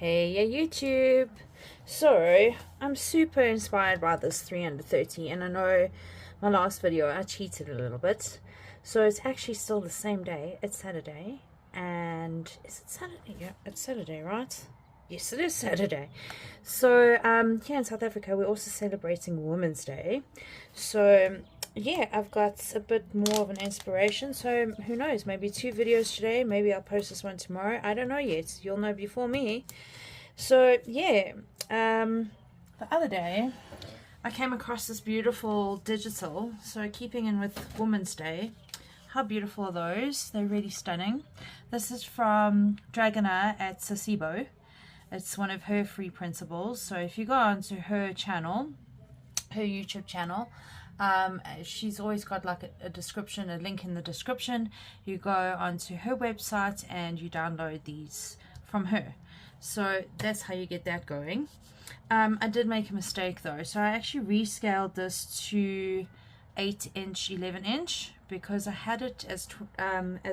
Hey, yeah, YouTube. So, I'm super inspired by this 3 under 30, and I know my last video I cheated a little bit. So, it's actually still the same day. It's Saturday, and is it Saturday? Yeah, it's Saturday, right? Yes, it is Saturday. So, here in South Africa, we're also celebrating Women's Day. So, yeah, I've got a bit more of an inspiration. So, who knows? Maybe 2 videos today. Maybe I'll post this one tomorrow. I don't know yet. You'll know before me. So, yeah, the other day, I came across this beautiful digital. So, keeping in with Women's Day. How beautiful are those? They're really stunning. This is from Dragoner at Sasibo. It's one of her free principles. So if you go onto her channel, her YouTube channel, she's always got like a description, a link in the description. You go onto her website and you download these from her. So that's how you get that going. I did make a mistake though. So I actually rescaled this to 8-inch, 11-inch because I had it as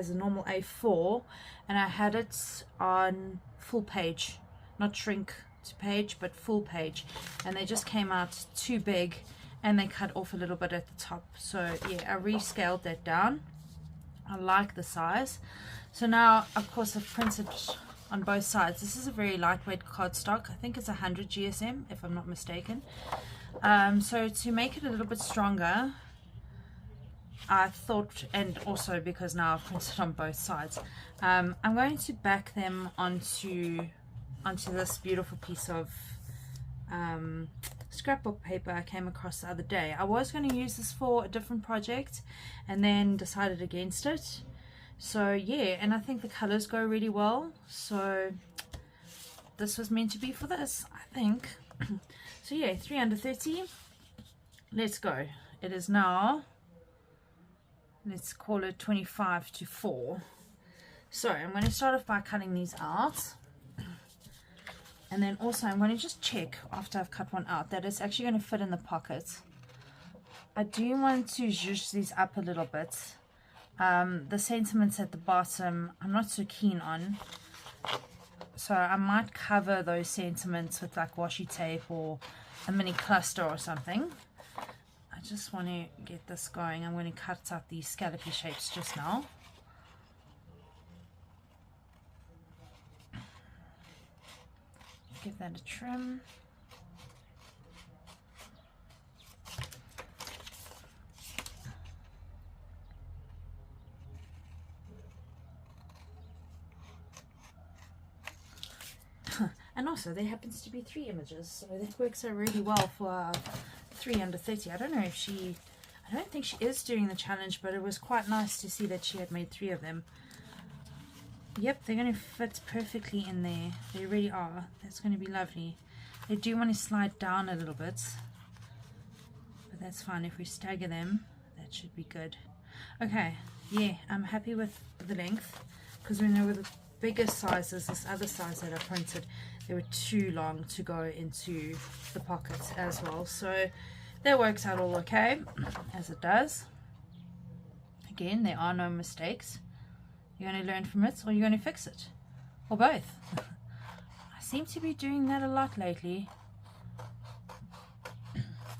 a normal A4 and I had it on full page. Not shrink to page, but full page, and they just came out too big and they cut off a little bit at the top. So yeah, I rescaled that down. I like the size. So now of course I've printed on both sides. This is a very lightweight cardstock. I think it's 100 GSM if I'm not mistaken. So to make it a little bit stronger, I thought, and also because now I've printed on both sides, I'm going to back them onto this beautiful piece of scrapbook paper I came across the other day. I was going to use this for a different project and then decided against it. So yeah, and I think the colors go really well. So this was meant to be for this, I think. So yeah, 3 under 30. Let's go. It is now, let's call it 25 to 4. So I'm going to start off by cutting these out. And then also I'm going to just check after I've cut one out that it's actually going to fit in the pocket. I do want to zhuzh these up a little bit. The sentiments at the bottom I'm not so keen on. So I might cover those sentiments with like washi tape or a mini cluster or something. I just want to get this going. I'm going to cut out these scallopy shapes just now. Give that a trim. And also there happens to be 3 images, so that works out really well for 3 under 30. I don't know if I don't think she is doing the challenge, but it was quite nice to see that she had made 3 of them. Yep, they're going to fit perfectly in there. They really are. That's going to be lovely. They do want to slide down a little bit, but that's fine. If we stagger them, that should be good. Okay, yeah, I'm happy with the length, because when they were the bigger sizes, this other size that I printed, they were too long to go into the pockets as well. So that works out all okay, as it does. Again, there are no mistakes. You're going to learn from it, or you're going to fix it, or both. I seem to be doing that a lot lately.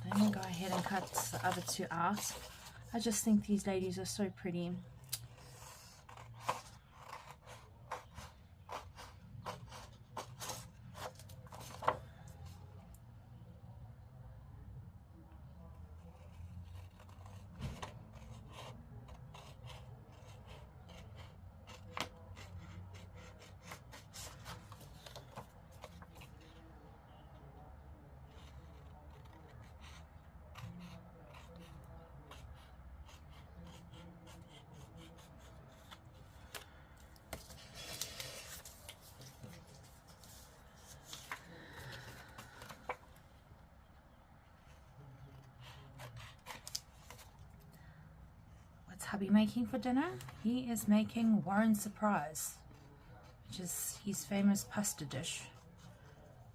Let me go ahead and cut the other 2 out. I just think these ladies are so pretty. Hubby making for dinner? He is making Warren Surprise, which is his famous pasta dish.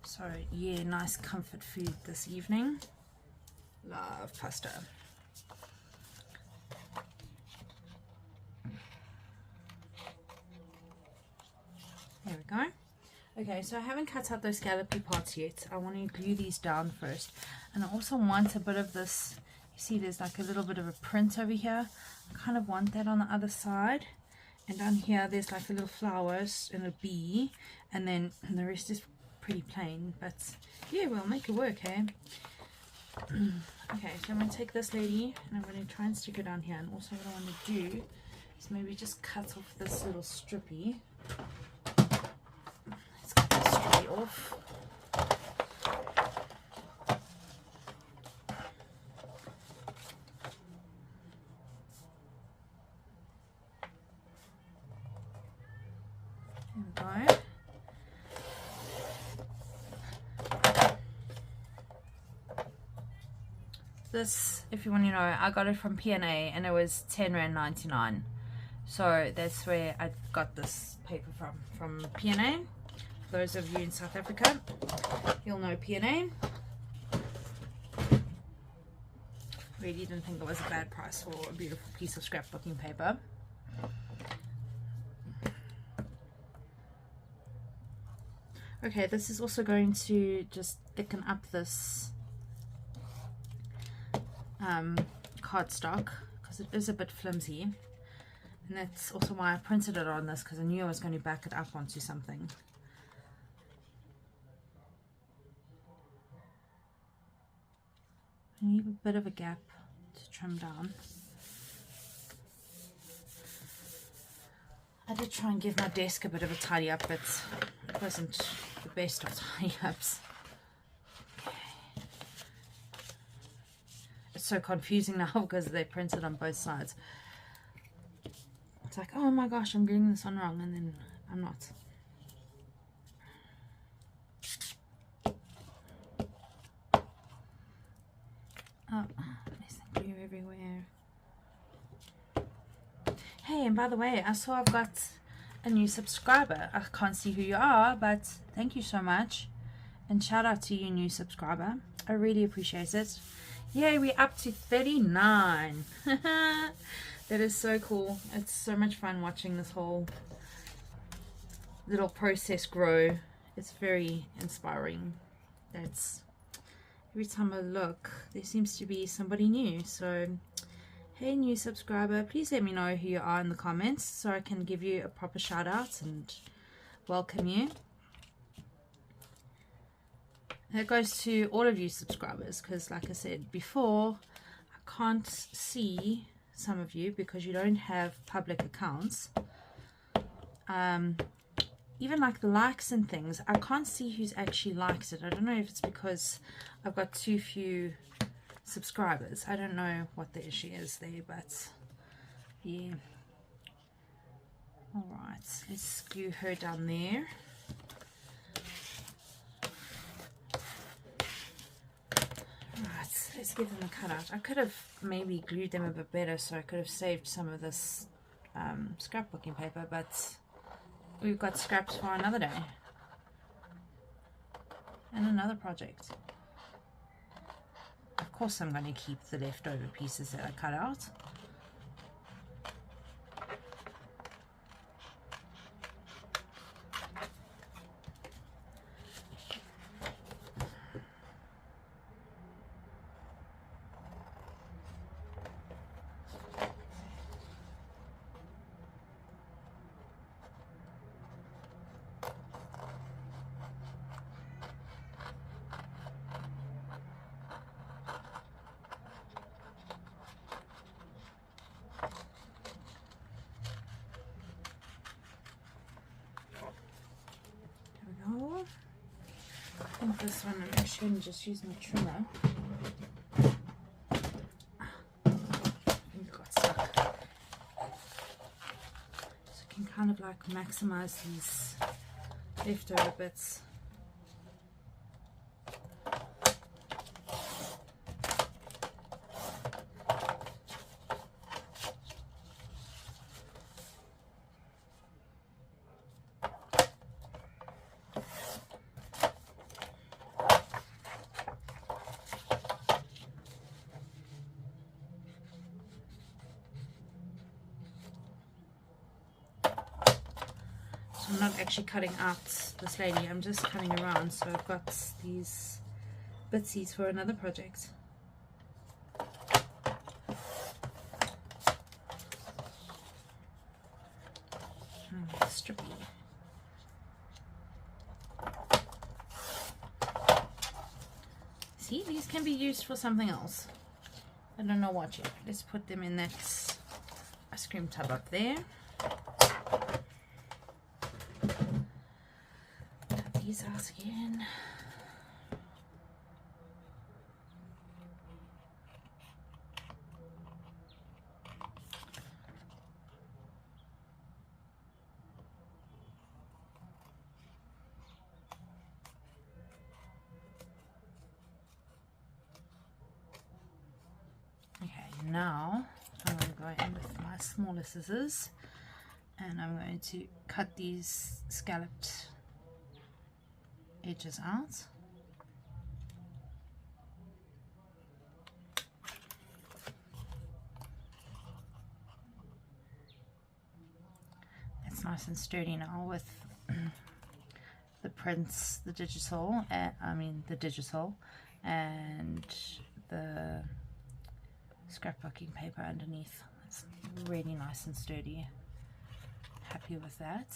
So yeah, nice comfort food this evening. Love pasta. There we go. Okay, so I haven't cut out those scallopy parts yet. I want to glue these down first. And I also want a bit of this, you see there's like a little bit of a print over here. I kind of want that on the other side. And down here there's like a little flowers and a bee. And then the rest is pretty plain. But yeah, we'll make it work, hey? Okay, so I'm going to take this lady and I'm going to try and stick her down here. And also what I want to do is maybe just cut off this little strippy. Let's cut this strippy off. There we go. This, if you want to know, I got it from P&A and it was R10.99. So that's where I got this paper from P&A. For those of you in South Africa, you'll know P&A. Really didn't think it was a bad price for a beautiful piece of scrapbooking paper. Okay, this is also going to just thicken up this cardstock because it is a bit flimsy, and that's also why I printed it on this, because I knew I was going to back it up onto something. I need a bit of a gap to trim down. I did try and give my desk a bit of a tidy up, but it wasn't the best of tidy ups. It's so confusing now because they printed on both sides. It's like, oh my gosh, I'm getting this one wrong, and then I'm not. Oh, there's the glue everywhere. Hey, and by the way, I saw I've got a new subscriber. I can't see who you are, but thank you so much. And shout out to you, new subscriber. I really appreciate it. Yay, we're up to 39. That is so cool. It's so much fun watching this whole little process grow. It's very inspiring. That's every time I look, there seems to be somebody new. So hey, new subscriber, please let me know who you are in the comments so I can give you a proper shout out and welcome you. That goes to all of you subscribers, because like I said before, I can't see some of you because you don't have public accounts. Even like the likes and things, I can't see who's actually liked it. I don't know if it's because I've got too few subscribers. I don't know what the issue is there, but yeah. Alright, let's glue her down there. Right, let's give them a cut out. I could have maybe glued them a bit better, so I could have saved some of this scrapbooking paper, but we've got scraps for another day and another project. Of course I'm going to keep the leftover pieces that I cut out. I think this one I'm actually going to just use my trimmer. I think it got stuck. So I can kind of like maximize these leftover bits. I'm not actually cutting out this lady, I'm just cutting around. So I've got these bitsies for another project. Strippy. See, these can be used for something else. I don't know what yet. Let's put them in that ice cream tub up there. Cut these out again. Now I'm going to go in with my smaller scissors and I'm going to cut these scalloped edges out. It's nice and sturdy now with the prints, the digital and the scrapbooking paper underneath. It's really nice and sturdy. Happy with that.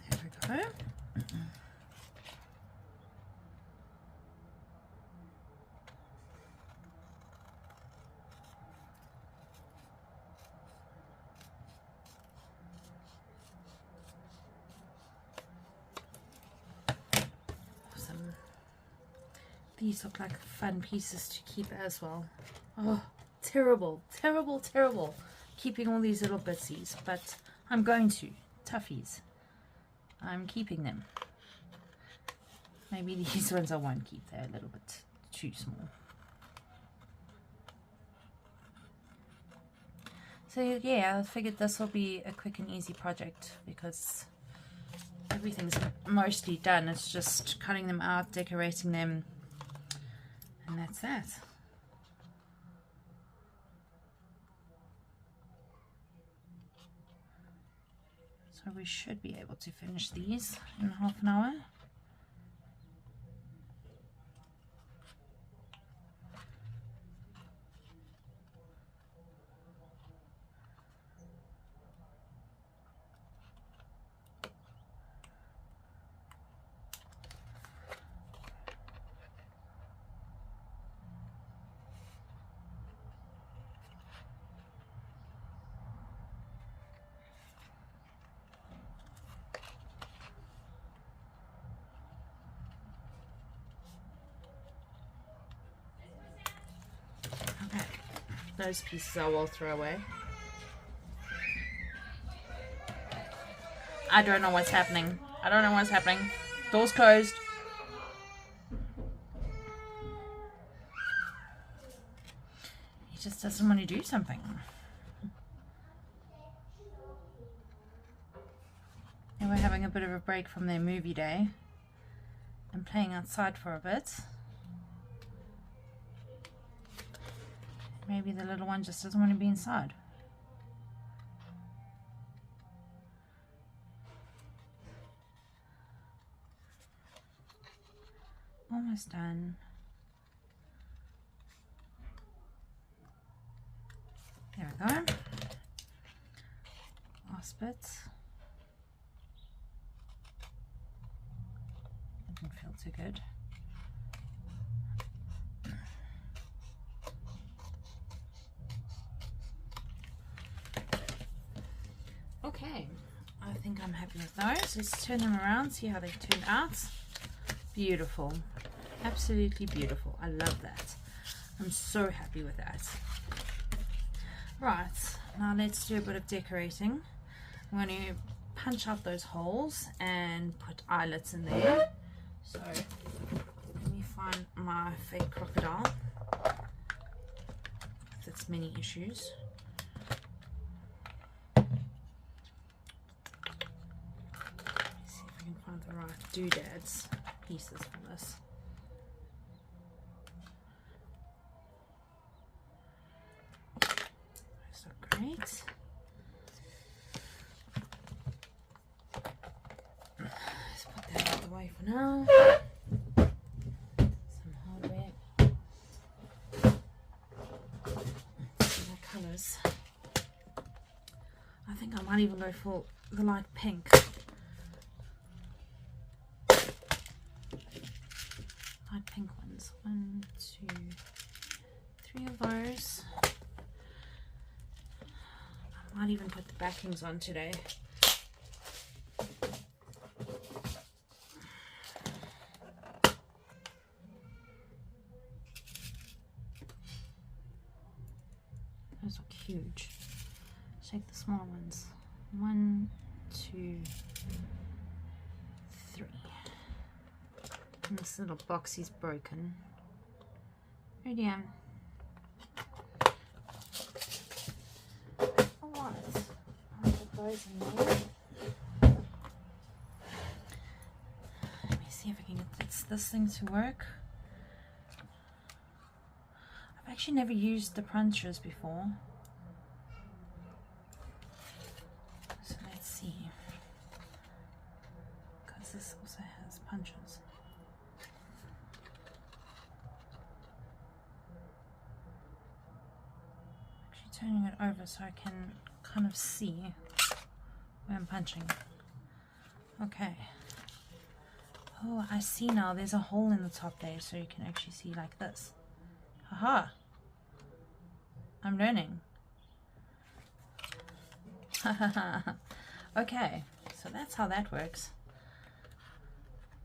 There we go. These look like fun pieces to keep as well. Oh, terrible, terrible, terrible keeping all these little bitsies, but I'm going to. Toughies. I'm keeping them. Maybe these ones I won't keep. They're a little bit too small. So yeah, I figured this will be a quick and easy project because everything's mostly done. It's just cutting them out, decorating them, and that's that. So we should be able to finish these in half an hour. Those pieces I will throw away. I don't know what's happening. I don't know what's happening. Door's closed. He just doesn't want to do something. They were having a bit of a break from their movie day and playing outside for a bit. Maybe the little one just doesn't want to be inside. Almost done. There we go. Last bit. Didn't feel too good. Okay, I think I'm happy with those. Let's turn them around, see how they turned out. Beautiful, absolutely beautiful. I love that. I'm so happy with that. Right, now let's do a bit of decorating. I'm going to punch out those holes and put eyelets in there. So let me find my fake crocodile with its many issues. doodads pieces from this. Those look great. Let's put that out of the way for now. Some hardware. See the colours. I think I might even go for the light pink. Light pink ones. 1, 2, 3 of those. I might even put the backings on today. Those look huge. Take the small ones. 1, 2, 3. And this little box is broken. Oh dear. Alright. I'll put those in there. Let me see if I can get this thing to work. I've actually never used the punches before. So let's see. Because this also has punches. Turning it over so I can kind of see where I'm punching. Okay. Oh, I see now. There's a hole in the top there, so you can actually see like this. Haha. I'm learning. Okay, so that's how that works.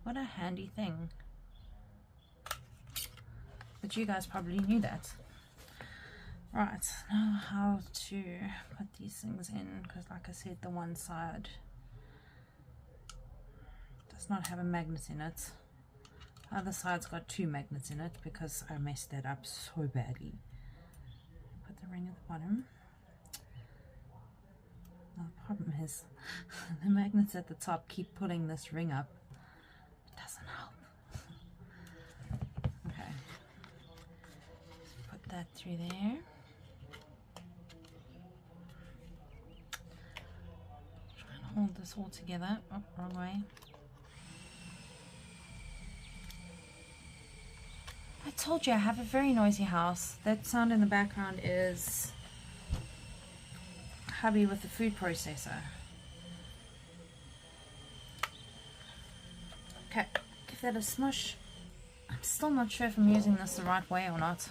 What a handy thing. But you guys probably knew that. Right, now how to put these things in, because like I said, the one side does not have a magnet in it. The other side's got 2 magnets in it because I messed that up so badly. Put the ring at the bottom. Now the problem is the magnets at the top keep pulling this ring up. It doesn't help. Okay, put that through there. Hold this all together. Oh, wrong way. I told you I have a very noisy house. That sound in the background is hubby with the food processor. Okay, give that a smush. I'm still not sure if I'm using this the right way or not.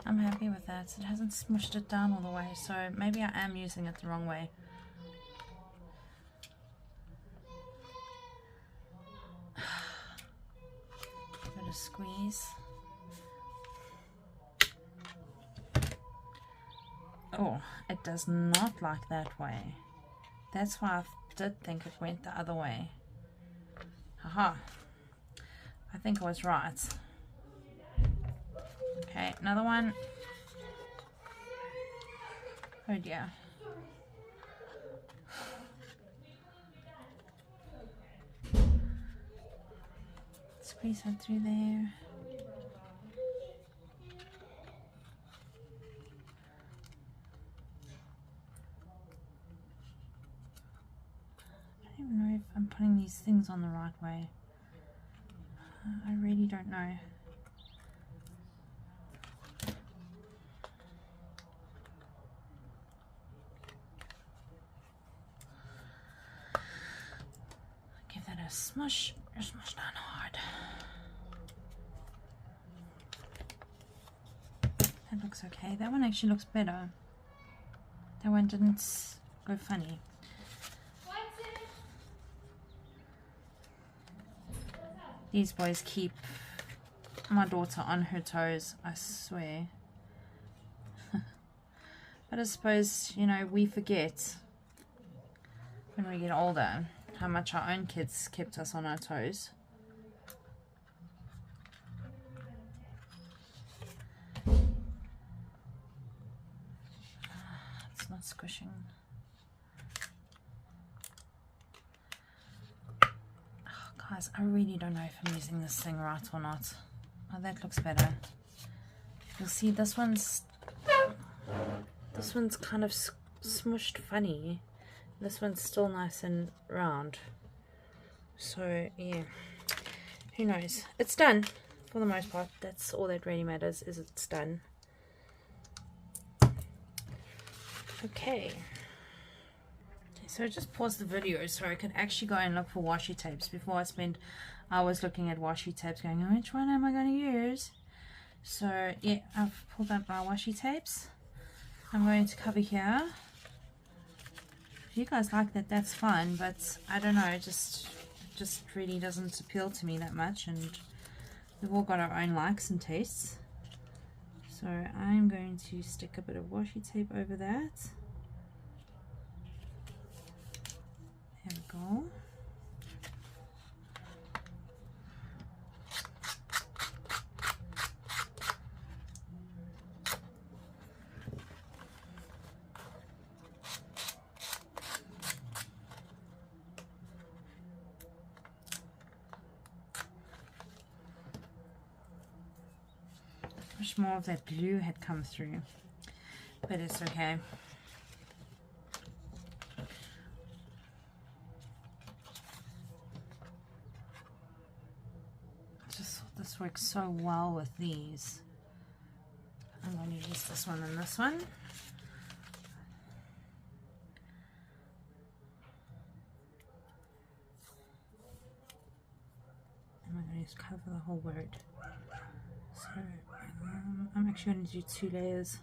I'm happy with that. It hasn't smushed it down all the way, so maybe I am using it the wrong way. Give it a squeeze. Oh, it does not like that way. That's why I did think it went the other way. Haha. I think I was right. Okay, another one. Oh dear. Squeeze that through there. I don't even know if I'm putting these things on the right way. I really don't know. Give that a smush. Smush down hard. That looks okay. That one actually looks better. That one didn't go funny. These boys keep my daughter on her toes, I swear. But I suppose, you know, we forget when we get older how much our own kids kept us on our toes. It's not squishing. Guys, I really don't know if I'm using this thing right or not. Oh, that looks better. You'll see this one's kind of smushed funny. This one's still nice and round. So yeah, who knows? It's done for the most part. That's all that really matters, is it's done. Okay. So I just paused the video so I could actually go and look for washi tapes before I spent hours looking at washi tapes going, oh, which one am I going to use? So yeah, I've pulled up my washi tapes. I'm going to cover here. If you guys like that, that's fine, but I don't know, it just really doesn't appeal to me that much, and we've all got our own likes and tastes. So I'm going to stick a bit of washi tape over that. There we go. I wish more of that glue had come through, but it's okay. I just thought this works so well with these. I'm going to use this one and this one. And I'm going to just cover the whole word. So I'm actually going to do 2 layers.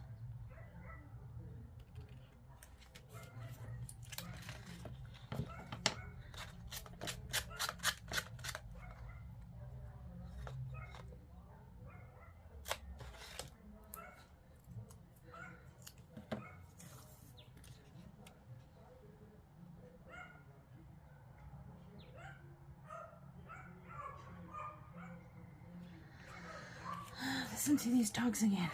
Listen to these dogs again.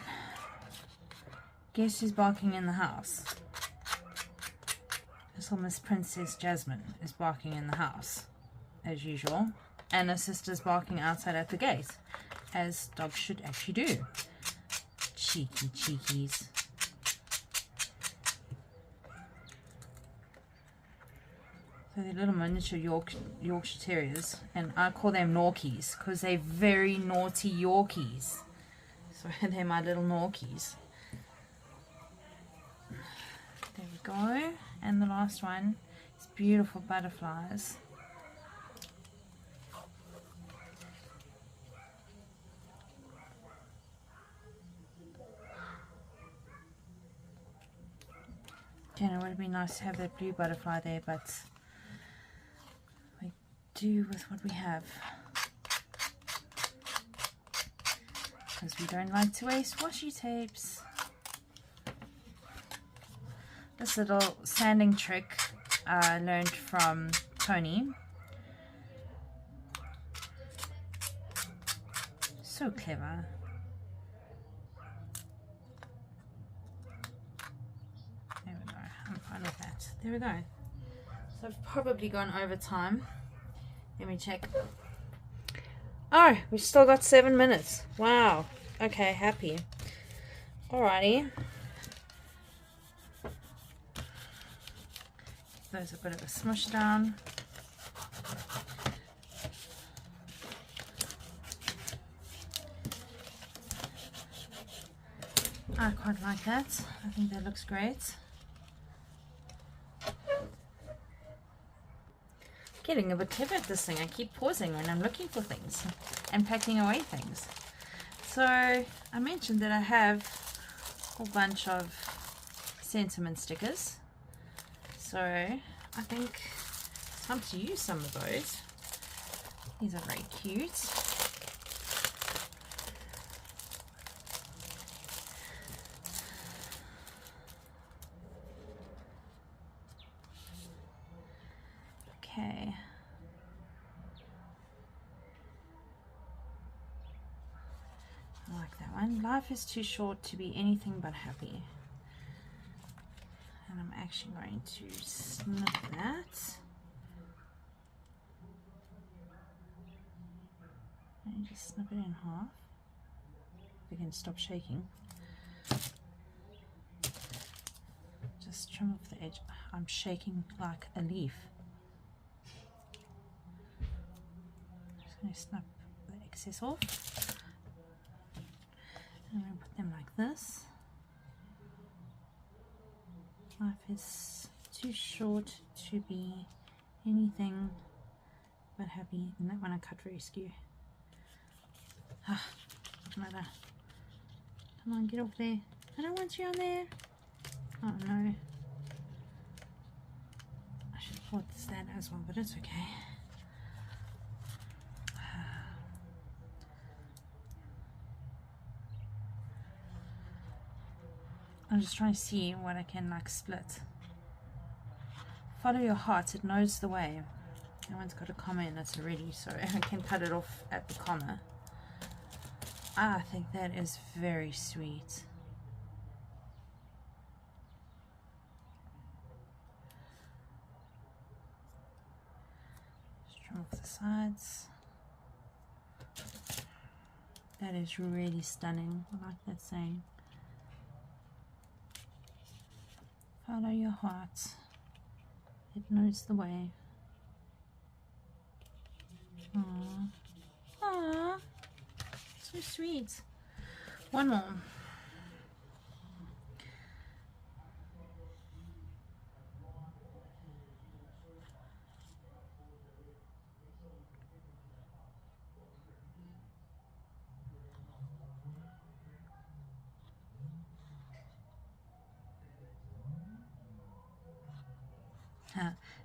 Guess who's barking in the house? Little Miss Princess Jasmine is barking in the house, as usual. And her sister's barking outside at the gate, as dogs should actually do. Cheeky cheekies. So they're little miniature Yorkshire Terriers, and I call them Norkies because they're very naughty Yorkies. So they're my little Norkies. There we go. And the last one is beautiful butterflies. You know, it would be nice to have that blue butterfly there, but we do with what we have. Because we don't like to waste washi tapes. This little sanding trick I learned from Tony. So clever. There we go. I'm fine with that. There we go. So I've probably gone over time. Let me check. Oh, we've still got 7 minutes. Wow. Okay, happy. Alrighty. There's a bit of a smush down. I quite like that. I think that looks great. Getting a bit clever at this thing. I keep pausing when I'm looking for things and packing away things. So I mentioned that I have a whole bunch of sentiment stickers. So I think it's time to use some of those. These are very cute. Okay. I like that one. Life is too short to be anything but happy. And I'm actually going to snip that. me just snip it in half. If we can stop shaking. Just trim off the edge. I'm shaking like a leaf. Just going to snip the excess off. And I'm going to put them like this. Life is too short to be anything but happy. And that one I cut very skew. Another. Come on, get off there. I don't want you on there. Oh no. I should have bought this that as well, but it's okay. I'm just trying to see what I can like split. Follow your heart, it knows the way. No one's got a comma in it already, so I can cut it off at the comma. I think that is very sweet. Just trim off the sides. That is really stunning. I like that saying. Follow your heart. It knows the way. Aww. Aww. So sweet. One more.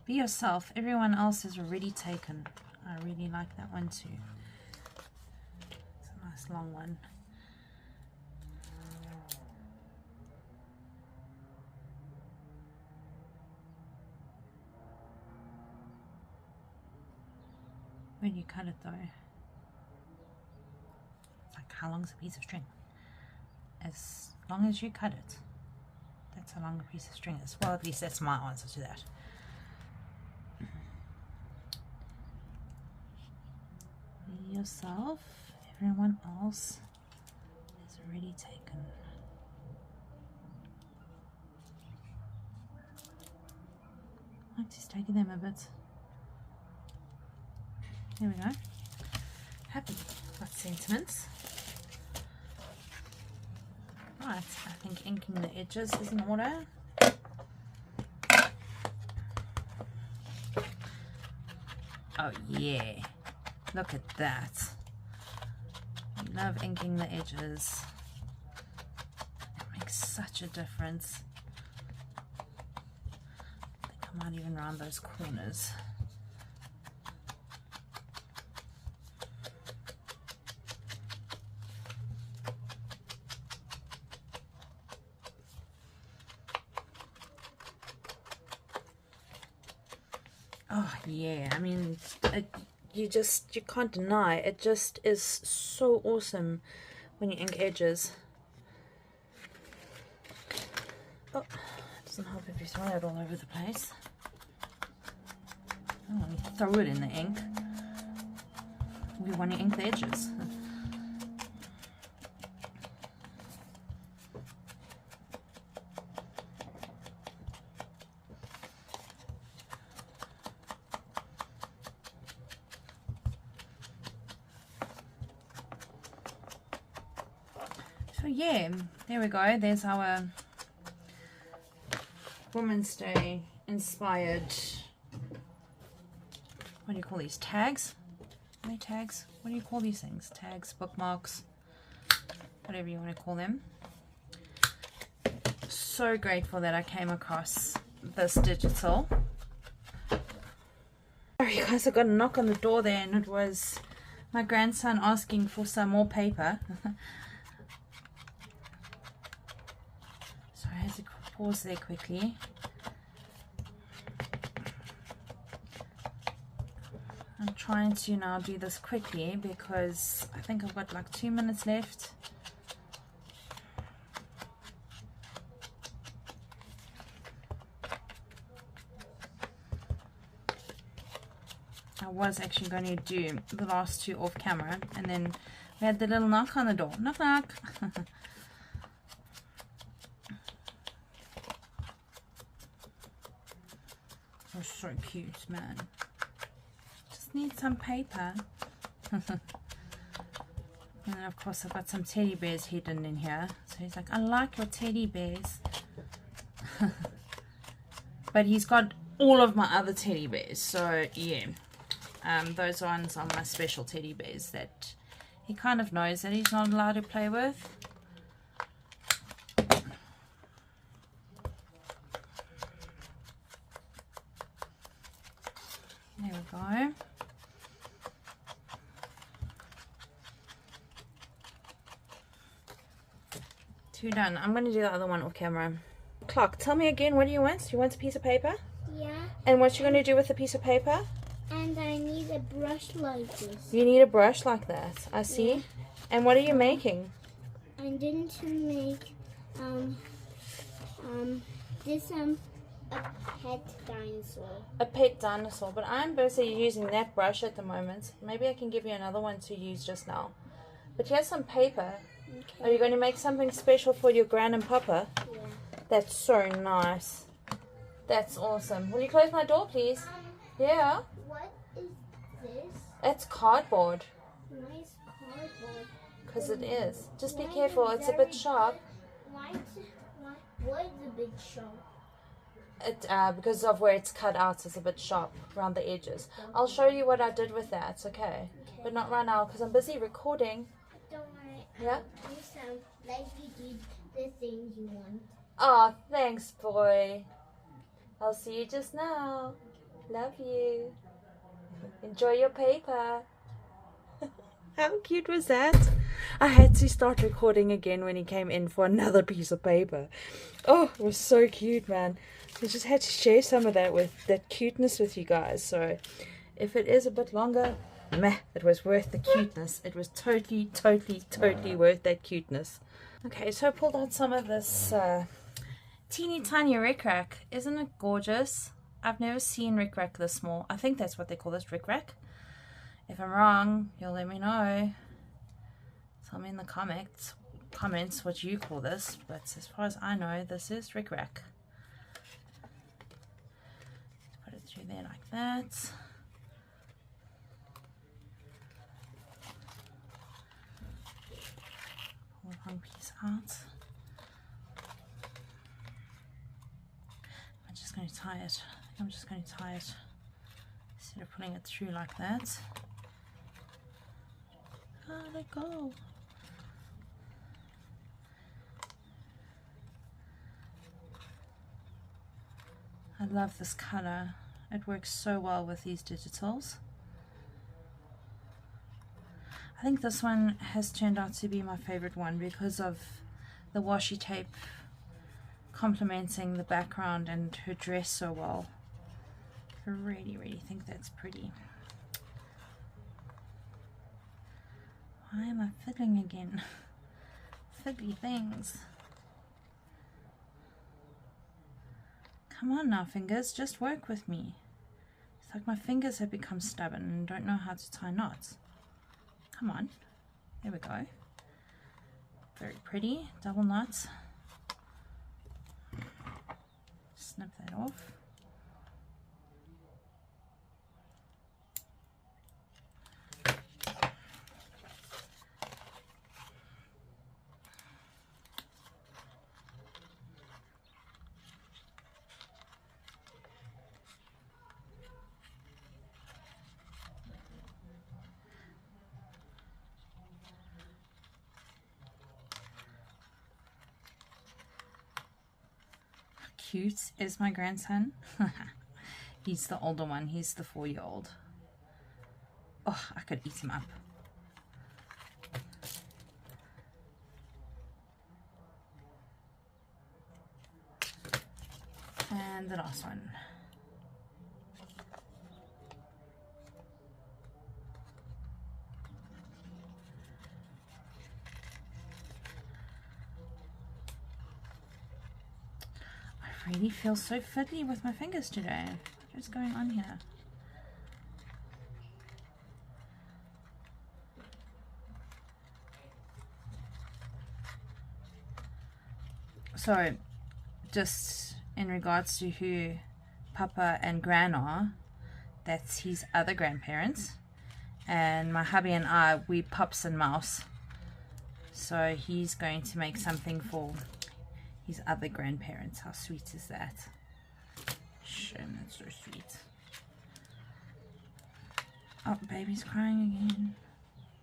Be yourself. Everyone else is already taken. I really like that one too. It's a nice long one. When you cut it though, it's like, how long is a piece of string? As long as you cut it, that's how long a piece of string is. Well, at least that's my answer to that. Be yourself. Everyone else is already taken. I like to stagger them a bit. There we go. Happy. Got sentiments. Right, I think inking the edges is in order. Oh yeah, look at that. I love inking the edges. It makes such a difference. I think I might even round those corners. Oh yeah, I mean, you can't deny, it just is so awesome when you ink edges. Oh, it doesn't help if you throw it all over the place. Oh, when you throw it in the ink, we want to ink the edges. So yeah, there we go. There's our Women's Day inspired, what do you call these, tags? Are they tags? What do you call these things? Tags, bookmarks, whatever you want to call them. So grateful that I came across this digital. Sorry guys, I got a knock on the door there and it was my grandson asking for some more paper. So I had to pause there quickly. I'm trying to now do this quickly because I think I've got like 2 minutes left. I was actually going to do the last two off camera, and then we had the little knock on the door. Knock, knock. Oh, so cute, man. Just need some paper. And then of course I've got some teddy bears hidden in here. So he's like, I like your teddy bears. But he's got all of my other teddy bears. So yeah, those ones are my special teddy bears that he kind of knows that he's not allowed to play with. There we go. Two done. I'm going to do the other one off camera. Clock, tell me again, what do you want? Do you want a piece of paper? Yeah. And what you going to do with the piece of paper? And I need a brush like this. You need a brush like that. I see. Yeah. And what are you making? I'm going to make this a pet dinosaur. A pet dinosaur, but I'm busy using that brush at the moment. Maybe I can give you another one to use just now. But here's some paper. Okay. Are you going to make something special for your gran and papa? Yeah. That's so nice. That's awesome. Will you close my door, please? Yeah. What is this? It's cardboard. Nice cardboard. Because it is. Just be careful. It's a bit sharp. Why is it a bit sharp? Because of where it's cut out, it's a bit sharp around the edges. Okay. I'll show you what I did with that, okay? But not right now because I'm busy recording. Don't worry. Yeah? You sound like you did the thing you want. Oh, thanks, boy. I'll see you just now. Love you. Enjoy your paper. How cute was that? I had to start recording again when he came in for another piece of paper. Oh, it was so cute, man. I just had to share some of that cuteness with you guys. So if it is a bit longer, meh, it was worth the cuteness. It was totally worth that cuteness. Okay, so I pulled out some of this teeny tiny rickrack. Isn't it gorgeous? I've never seen rickrack this small. I think that's what they call this, rickrack. If I'm wrong, you'll let me know. Tell me in the comments what you call this. But as far as I know, this is rickrack. Put it through there like that. Pull one piece out. I'm just going to tie it. I'm just going to tie it instead of pulling it through like that. Oh, let it go. I love this color. It works so well with these digitals. I think this one has turned out to be my favorite one because of the washi tape complementing the background and her dress so well. I really think that's pretty. Why am I fiddling again? Fiddly things. Come on now, fingers, just work with me. It's like my fingers have become stubborn and don't know how to tie knots. Come on. There we go. Very pretty. Double knots. Snip that off. Cute is my grandson. He's the older one. He's the 4-year-old. Oh, I could eat him up. And the last one. I really feel so fiddly with my fingers today. What is going on here? So just in regards to who Papa and Gran are, that's his other grandparents, and my hubby and I, we pups and mouse. So he's going to make something for his other grandparents. How sweet is that? Shame, that's so sweet. Oh, baby's crying again.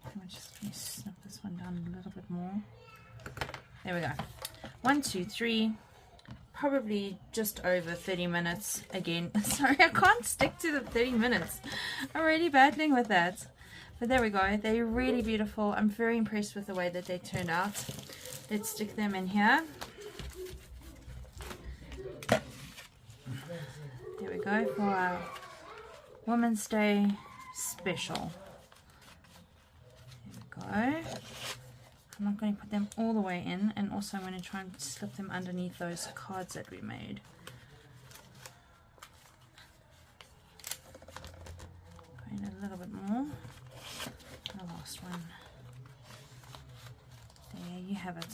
I'll just snip this one down a little bit more. There we go. 1, 2, 3. Probably just over 30 minutes again. Sorry, I can't stick to the 30 minutes. I'm really battling with that. But there we go. They're really beautiful. I'm very impressed with the way that they turned out. Let's stick them in here. There we go for our Women's Day special. There we go. I'm not going to put them all the way in, and also I'm going to try and slip them underneath those cards that we made. Going a little bit more. The last one. There you have it.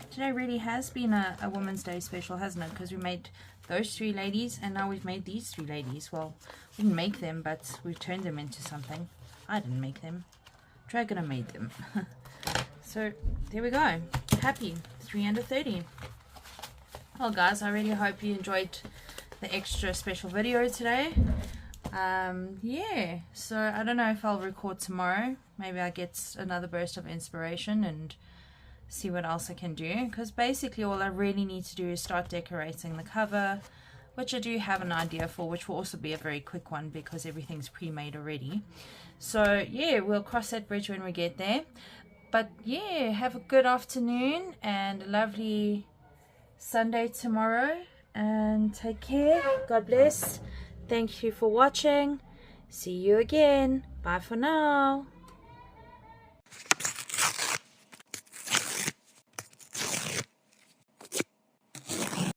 Today really has been a Women's Day special, hasn't it? Because we made those 3 ladies, and now we've made these 3 ladies. Well, we didn't make them, but we turned them into something. I didn't make them. Dragon made them. So there we go. Happy 3 under 30. Well guys, I really hope you enjoyed the extra special video today. Yeah, so I don't know if I'll record tomorrow. Maybe I get another burst of inspiration and see what else I can do, because basically all I really need to do is start decorating the cover, which I do have an idea for, which will also be a very quick one because everything's pre-made already. So yeah, we'll cross that bridge when we get there. But yeah, have a good afternoon and a lovely Sunday tomorrow, and take care. God bless. Thank you for watching. See you again. Bye for now.